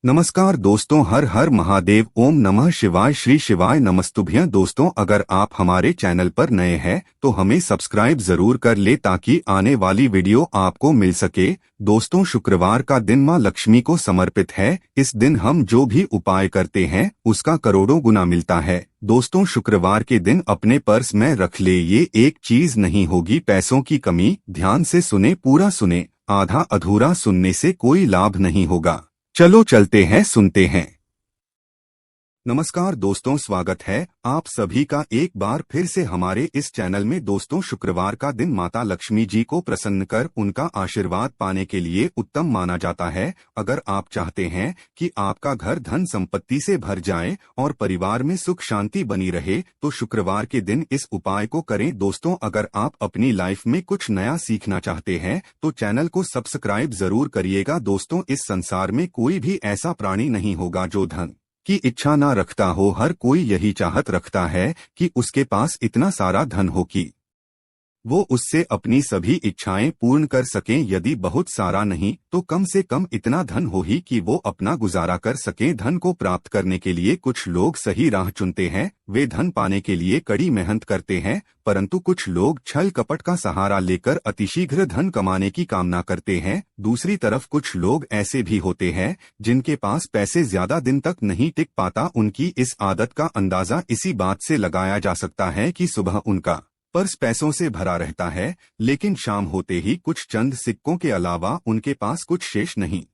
नमस्कार दोस्तों, हर हर महादेव, ओम नमः शिवाय, श्री शिवाय नमस्तुभ्यं। दोस्तों, अगर आप हमारे चैनल पर नए हैं तो हमें सब्सक्राइब जरूर कर ले ताकि आने वाली वीडियो आपको मिल सके। दोस्तों, शुक्रवार का दिन मां लक्ष्मी को समर्पित है। इस दिन हम जो भी उपाय करते हैं उसका करोड़ों गुना मिलता है। दोस्तों, शुक्रवार के दिन अपने पर्स में रख ले, ये एक चीज नहीं होगी पैसों की कमी। ध्यान से सुने, पूरा सुने, आधा अधूरा सुनने से कोई लाभ नहीं होगा। चलो चलते हैं, सुनते हैं। नमस्कार दोस्तों, स्वागत है आप सभी का एक बार फिर से हमारे इस चैनल में। दोस्तों, शुक्रवार का दिन माता लक्ष्मी जी को प्रसन्न कर उनका आशीर्वाद पाने के लिए उत्तम माना जाता है। अगर आप चाहते हैं कि आपका घर धन संपत्ति से भर जाए और परिवार में सुख शांति बनी रहे तो शुक्रवार के दिन इस उपाय को करें। दोस्तों, अगर आप अपनी लाइफ में कुछ नया सीखना चाहते हैं तो चैनल को सब्सक्राइब जरूर करिएगा। दोस्तों, इस संसार में कोई भी ऐसा प्राणी नहीं होगा जो धन की इच्छा ना रखता हो। हर कोई यही चाहत रखता है कि उसके पास इतना सारा धन हो कि वो उससे अपनी सभी इच्छाएं पूर्ण कर सकें। यदि बहुत सारा नहीं तो कम से कम इतना धन हो ही कि वो अपना गुजारा कर सकें। धन को प्राप्त करने के लिए कुछ लोग सही राह चुनते हैं, वे धन पाने के लिए कड़ी मेहनत करते हैं, परंतु कुछ लोग छल कपट का सहारा लेकर अतिशीघ्र धन कमाने की कामना करते हैं। दूसरी तरफ कुछ लोग ऐसे भी होते हैं जिनके पास पैसे ज्यादा दिन तक नहीं टिक पाता। उनकी इस आदत का अंदाजा इसी बात से लगाया जा सकता है कि सुबह उनका पर्स पैसों से भरा रहता है, लेकिन शाम होते ही कुछ चंद सिक्कों के अलावा उनके पास कुछ शेष नहीं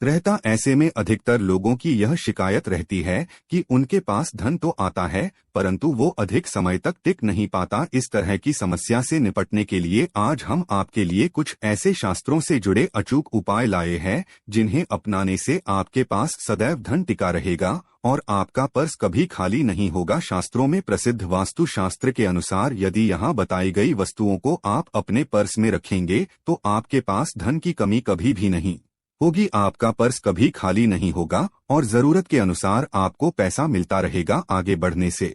रहता। ऐसे में अधिकतर लोगों की यह शिकायत रहती है कि उनके पास धन तो आता है परंतु वो अधिक समय तक टिक नहीं पाता। इस तरह की समस्या से निपटने के लिए आज हम आपके लिए कुछ ऐसे शास्त्रों से जुड़े अचूक उपाय लाए हैं जिन्हें अपनाने से आपके पास सदैव धन टिका रहेगा और आपका पर्स कभी खाली नहीं होगा। शास्त्रों में प्रसिद्ध वास्तु शास्त्र के अनुसार यदि यहाँ बताई गई वस्तुओं को आप अपने पर्स में रखेंगे तो आपके पास धन की कमी कभी भी नहीं होगी, आपका पर्स कभी खाली नहीं होगा और जरूरत के अनुसार आपको पैसा मिलता रहेगा। आगे बढ़ने से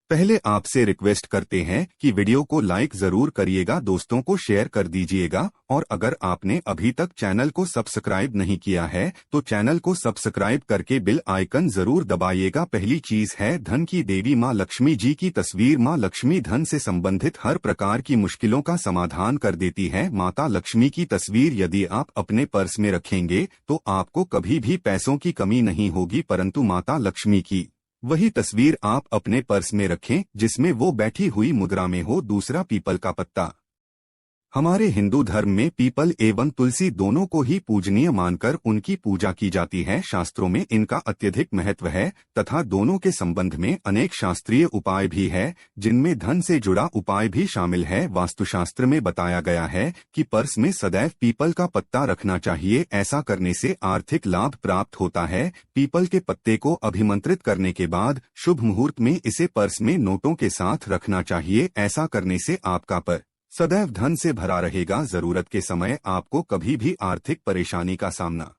पहले आपसे रिक्वेस्ट करते हैं कि वीडियो को लाइक जरूर करिएगा, दोस्तों को शेयर कर दीजिएगा और अगर आपने अभी तक चैनल को सब्सक्राइब नहीं किया है तो चैनल को सब्सक्राइब करके बेल आइकन जरूर दबाइएगा। पहली चीज है धन की देवी मां लक्ष्मी जी की तस्वीर। मां लक्ष्मी धन से संबंधित हर प्रकार की मुश्किलों का समाधान कर देती है। माता लक्ष्मी की तस्वीर यदि आप अपने पर्स में रखेंगे तो आपको कभी भी पैसों की कमी नहीं होगी, परंतु माता लक्ष्मी की वही तस्वीर आप अपने पर्स में रखें जिसमें वो बैठी हुई मुद्रा में हो। दूसरा, पीपल का पत्ता। हमारे हिंदू धर्म में पीपल एवं तुलसी दोनों को ही पूजनीय मानकर उनकी पूजा की जाती है। शास्त्रों में इनका अत्यधिक महत्व है तथा दोनों के संबंध में अनेक शास्त्रीय उपाय भी है जिनमें धन से जुड़ा उपाय भी शामिल है। वास्तुशास्त्र में बताया गया है कि पर्स में सदैव पीपल का पत्ता रखना चाहिए, ऐसा करने से आर्थिक लाभ प्राप्त होता है। पीपल के पत्ते को अभिमंत्रित करने के बाद शुभ मुहूर्त में इसे पर्स में नोटों के साथ रखना चाहिए। ऐसा करने से आपका पर्स सदैव धन से भरा रहेगा। जरूरत के समय आपको कभी भी आर्थिक परेशानी का सामना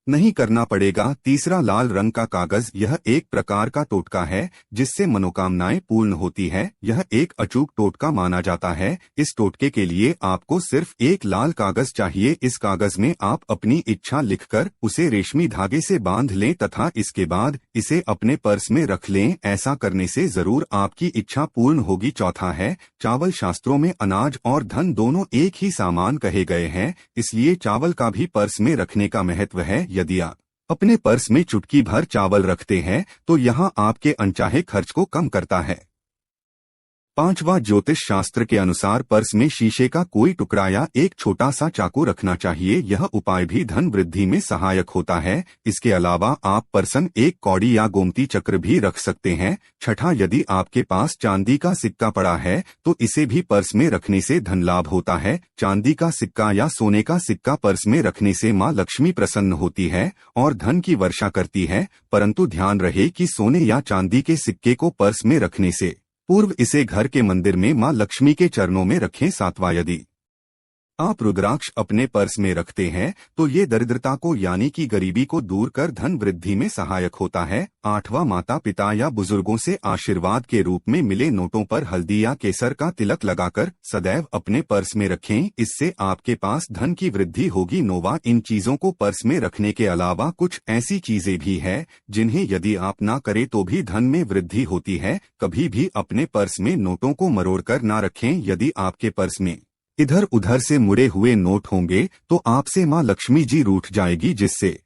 नहीं करना पड़ेगा। तीसरा, लाल रंग का कागज। यह एक प्रकार का टोटका है जिससे मनोकामनाएं पूर्ण होती है। यह एक अचूक टोटका माना जाता है। इस टोटके के लिए आपको सिर्फ एक लाल कागज चाहिए। इस कागज में आप अपनी इच्छा लिखकर उसे रेशमी धागे से बांध लें तथा इसके बाद इसे अपने पर्स में रख लें। ऐसा करने से जरूर आपकी इच्छा पूर्ण होगी। चौथा है चावल। शास्त्रों में अनाज और धन दोनों एक ही सामान कहे गए हैं, इसलिए चावल का भी पर्स में रखने का महत्व है। यदि आप अपने पर्स में चुटकी भर चावल रखते हैं तो यहां आपके अनचाहे खर्च को कम करता है। पांचवा, ज्योतिष शास्त्र के अनुसार पर्स में शीशे का कोई टुकड़ा या एक छोटा सा चाकू रखना चाहिए। यह उपाय भी धन वृद्धि में सहायक होता है। इसके अलावा आप पर्सन एक कौड़ी या गोमती चक्र भी रख सकते हैं। छठा, यदि आपके पास चांदी का सिक्का पड़ा है तो इसे भी पर्स में रखने से धन लाभ होता है। चांदी का सिक्का या सोने का सिक्का पर्स में रखने से मां लक्ष्मी प्रसन्न होती है और धन की वर्षा करती है, परंतु ध्यान रहे कि सोने या चांदी के सिक्के को पर्स में रखने से पूर्व इसे घर के मंदिर में मां लक्ष्मी के चरणों में रखें। सातवां, यदि आप रुद्राक्ष अपने पर्स में रखते हैं तो ये दरिद्रता को यानी कि गरीबी को दूर कर धन वृद्धि में सहायक होता है। 8वां, माता पिता या बुजुर्गों से आशीर्वाद के रूप में मिले नोटों पर हल्दी या केसर का तिलक लगाकर सदैव अपने पर्स में रखें, इससे आपके पास धन की वृद्धि होगी। 9वां, इन चीजों को पर्स में रखने के अलावा कुछ ऐसी चीजें भी है जिन्हें यदि आप ना करें तो भी धन में वृद्धि होती है। कभी भी अपने पर्स में नोटों को मरोड़कर ना रखें। यदि आपके पर्स में इधर उधर से मुड़े हुए नोट होंगे तो आपसे मां लक्ष्मी जी रूठ जाएगी, जिससे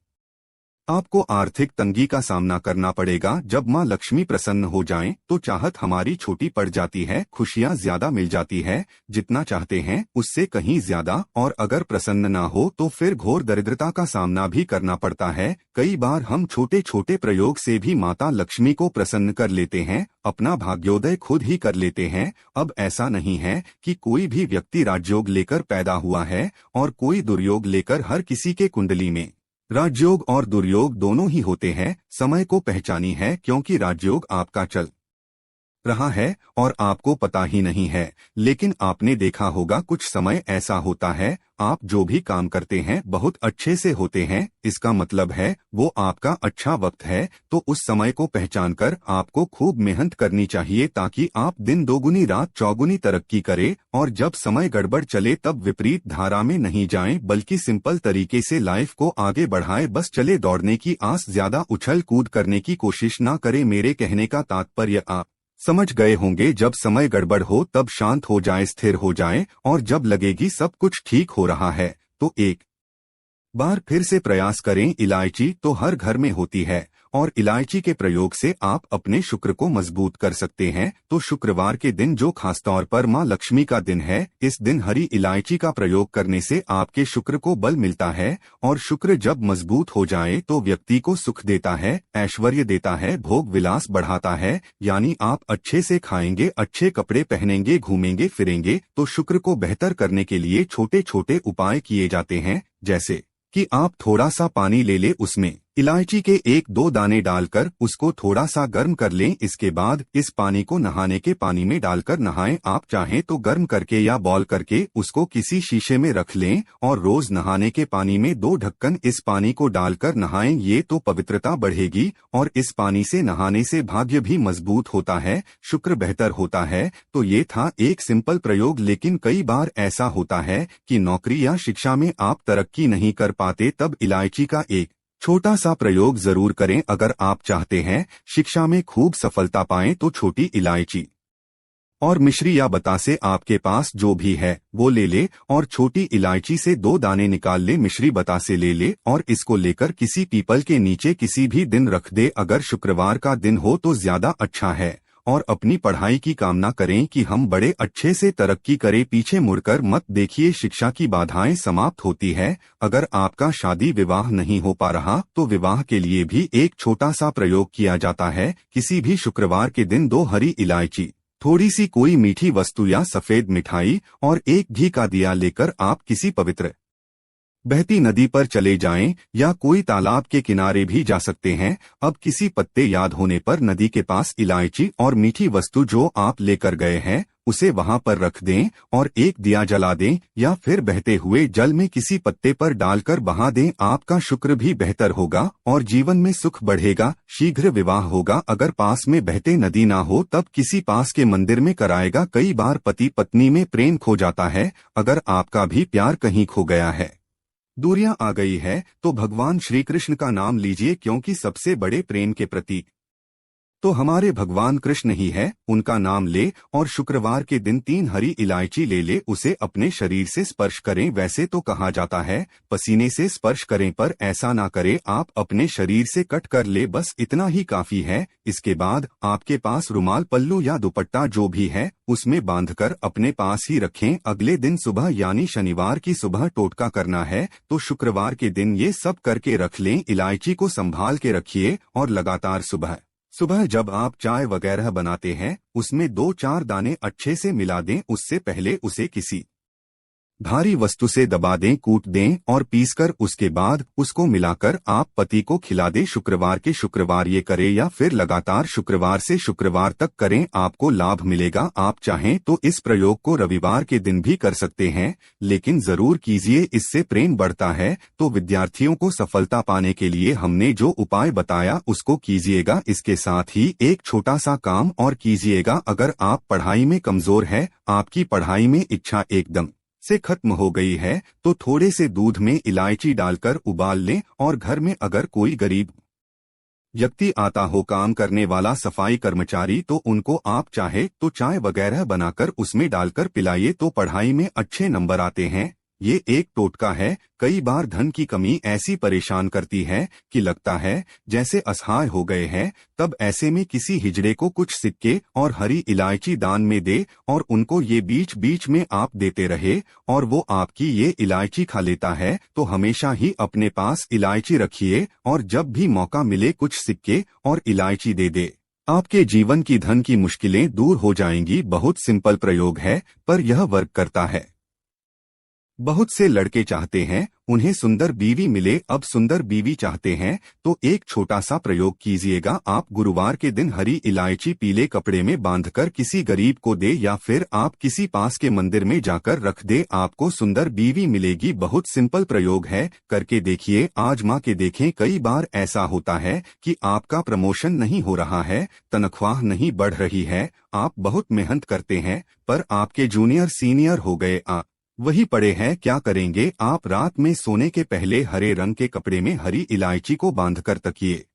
आपको आर्थिक तंगी का सामना करना पड़ेगा। जब मां लक्ष्मी प्रसन्न हो जाएं तो चाहत हमारी छोटी पड़ जाती है, खुशियां ज्यादा मिल जाती है, जितना चाहते हैं उससे कहीं ज्यादा। और अगर प्रसन्न ना हो तो फिर घोर दरिद्रता का सामना भी करना पड़ता है। कई बार हम छोटे छोटे प्रयोग से भी माता लक्ष्मी को प्रसन्न कर लेते हैं, अपना भाग्योदय खुद ही कर लेते हैं। अब ऐसा नहीं है कि कोई भी व्यक्ति राजयोग लेकर पैदा हुआ है और कोई दुर्योग लेकर। हर किसी के कुंडली में राजयोग और दुर्योग दोनों ही होते हैं। समय को पहचानी है क्योंकि राजयोग आपका चल रहा है और आपको पता ही नहीं है। लेकिन आपने देखा होगा कुछ समय ऐसा होता है आप जो भी काम करते हैं बहुत अच्छे से होते हैं, इसका मतलब है वो आपका अच्छा वक्त है। तो उस समय को पहचान कर आपको खूब मेहनत करनी चाहिए ताकि आप दिन दोगुनी रात चौगुनी तरक्की करें। और जब समय गड़बड़ चले तब विपरीत धारा में नहीं जाएं, बल्कि सिंपल तरीके से लाइफ को आगे बढ़ाएं। बस चले दौड़ने की आस, ज्यादा उछल कूद करने की कोशिश ना करें। मेरे कहने का तात्पर्य आप समझ गए होंगे। जब समय गड़बड़ हो तब शांत हो जाएं, स्थिर हो जाएं, और जब लगेगी सब कुछ ठीक हो रहा है तो एक बार फिर से प्रयास करें। इलायची तो हर घर में होती है और इलायची के प्रयोग से आप अपने शुक्र को मजबूत कर सकते हैं। तो शुक्रवार के दिन जो खासतौर पर मां लक्ष्मी का दिन है, इस दिन हरी इलायची का प्रयोग करने से आपके शुक्र को बल मिलता है। और शुक्र जब मजबूत हो जाए तो व्यक्ति को सुख देता है, ऐश्वर्य देता है, भोग विलास बढ़ाता है। यानी आप अच्छे से खाएंगे, अच्छे कपड़े पहनेंगे, घूमेंगे फिरेंगे। तो शुक्र को बेहतर करने के लिए छोटे छोटे उपाय किए जाते हैं, जैसे कि आप थोड़ा सा पानी ले ले, उसमें इलायची के 1-2 दाने डालकर उसको थोड़ा सा गर्म कर लें। इसके बाद इस पानी को नहाने के पानी में डालकर नहाएं। आप चाहें तो गर्म करके या बॉयल करके उसको किसी शीशे में रख लें और रोज नहाने के पानी में 2 ढक्कन इस पानी को डालकर नहाएं। ये तो पवित्रता बढ़ेगी और इस पानी से नहाने से भाग्य भी मजबूत होता है, शुक्र बेहतर होता है। तो ये था एक सिंपल प्रयोग, लेकिन कई बार ऐसा होता है कि नौकरी या शिक्षा में आप तरक्की नहीं कर पाते, तब इलायची का एक छोटा सा प्रयोग जरूर करें। अगर आप चाहते हैं शिक्षा में खूब सफलता पाएं तो छोटी इलायची और मिश्री या बतासे आपके पास जो भी है वो ले ले और छोटी इलायची से 2 दाने निकाल ले, मिश्री बतासे ले ले और इसको लेकर किसी पीपल के नीचे किसी भी दिन रख दे। अगर शुक्रवार का दिन हो तो ज्यादा अच्छा है। और अपनी पढ़ाई की कामना करें कि हम बड़े अच्छे से तरक्की करें। पीछे मुड़कर मत देखिए, शिक्षा की बाधाएं समाप्त होती है। अगर आपका शादी विवाह नहीं हो पा रहा तो विवाह के लिए भी एक छोटा सा प्रयोग किया जाता है। किसी भी शुक्रवार के दिन 2 हरी इलायची, थोड़ी सी कोई मीठी वस्तु या सफेद मिठाई और एक घी का दिया लेकर आप किसी पवित्र बहती नदी पर चले जाएं या कोई तालाब के किनारे भी जा सकते हैं। अब किसी पत्ते याद होने पर नदी के पास इलायची और मीठी वस्तु जो आप लेकर गए हैं उसे वहां पर रख दें और एक दिया जला दें या फिर बहते हुए जल में किसी पत्ते पर डालकर बहा दें। आपका शुक्र भी बेहतर होगा और जीवन में सुख बढ़ेगा, शीघ्र विवाह होगा। अगर पास में बहते नदी ना हो तब किसी पास के मंदिर में कराएगा। कई बार पति पत्नी में प्रेम खो जाता है। अगर आपका भी प्यार कहीं खो गया है, दूरियां आ गई है, तो भगवान श्री कृष्ण का नाम लीजिए क्योंकि सबसे बड़े प्रेम के प्रतीक तो हमारे भगवान कृष्ण ही है। उनका नाम ले और शुक्रवार के दिन 3 हरी इलायची ले ले, उसे अपने शरीर से स्पर्श करें। वैसे तो कहा जाता है पसीने से स्पर्श करें, पर ऐसा ना करें, आप अपने शरीर से कट कर ले, बस इतना ही काफी है। इसके बाद आपके पास रुमाल, पल्लू या दुपट्टा जो भी है उसमें बांधकर अपने पास ही रखें। अगले दिन सुबह यानी शनिवार की सुबह टोटका करना है, तो शुक्रवार के दिन ये सब करके रख लें। इलायची को संभाल के रखिए और लगातार सुबह सुबह जब आप चाय वगैरह बनाते हैं उसमें 2-4 दाने अच्छे से मिला दें। उससे पहले उसे किसी भारी वस्तु से दबा दें, कूट दें और पीसकर उसके बाद उसको मिलाकर आप पति को खिला दें। शुक्रवार के शुक्रवार ये करें या फिर लगातार शुक्रवार से शुक्रवार तक करें, आपको लाभ मिलेगा। आप चाहें तो इस प्रयोग को रविवार के दिन भी कर सकते हैं, लेकिन जरूर कीजिए, इससे प्रेम बढ़ता है। तो विद्यार्थियों को सफलता पाने के लिए हमने जो उपाय बताया उसको कीजिएगा। इसके साथ ही एक छोटा सा काम और कीजिएगा। अगर आप पढ़ाई में कमजोर है, आपकी पढ़ाई में इच्छा एकदम से खत्म हो गई है, तो थोड़े से दूध में इलायची डालकर उबाल लें और घर में अगर कोई गरीब व्यक्ति आता हो, काम करने वाला सफाई कर्मचारी, तो उनको आप चाहे तो चाय वगैरह बनाकर उसमें डालकर पिलाइए, तो पढ़ाई में अच्छे नंबर आते हैं। ये एक टोटका है। कई बार धन की कमी ऐसी परेशान करती है कि लगता है जैसे असहाय हो गए हैं। तब ऐसे में किसी हिजड़े को कुछ सिक्के और हरी इलायची दान में दे और उनको ये बीच बीच में आप देते रहे और वो आपकी ये इलायची खा लेता है। तो हमेशा ही अपने पास इलायची रखिए और जब भी मौका मिले कुछ सिक्के और इलायची दे दे। आपके जीवन की धन की मुश्किलें दूर हो जाएंगी। बहुत सिंपल प्रयोग है, पर यह वर्क करता है। बहुत से लड़के चाहते हैं उन्हें सुंदर बीवी मिले। अब सुंदर बीवी चाहते हैं तो एक छोटा सा प्रयोग कीजिएगा। आप गुरुवार के दिन हरी इलायची पीले कपड़े में बांधकर किसी गरीब को दे या फिर आप किसी पास के मंदिर में जाकर रख दे, आपको सुंदर बीवी मिलेगी। बहुत सिंपल प्रयोग है, करके देखिए, आजमा के देखें। कई बार ऐसा होता है कि आपका प्रमोशन नहीं हो रहा है, तनख्वाह नहीं बढ़ रही है, आप बहुत मेहनत करते हैं पर आपके जूनियर सीनियर हो गए वही पड़े हैं। क्या करेंगे आप? रात में सोने के पहले हरे रंग के कपड़े में हरी इलायची को बांधकर तकिए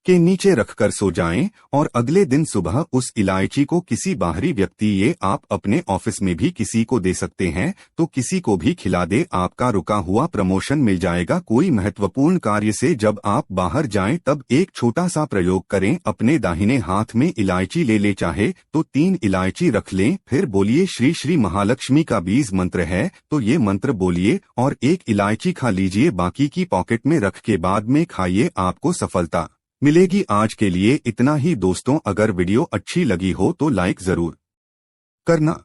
के नीचे रखकर सो जाएं और अगले दिन सुबह उस इलायची को किसी बाहरी व्यक्ति, ये आप अपने ऑफिस में भी किसी को दे सकते हैं, तो किसी को भी खिला दे, आपका रुका हुआ प्रमोशन मिल जाएगा। कोई महत्वपूर्ण कार्य से जब आप बाहर जाएं तब एक छोटा सा प्रयोग करें। अपने दाहिने हाथ में इलायची ले ले, चाहे तो 3 इलायची रख लें, फिर बोलिए श्री श्री महालक्ष्मी का बीज मंत्र है तो ये मंत्र बोलिए और 1 इलायची खा लीजिए, बाकी की पॉकेट में रख के बाद में खाइए, आपको सफलता मिलेगी। आज के लिए इतना ही दोस्तों। अगर वीडियो अच्छी लगी हो तो लाइक जरूर करना।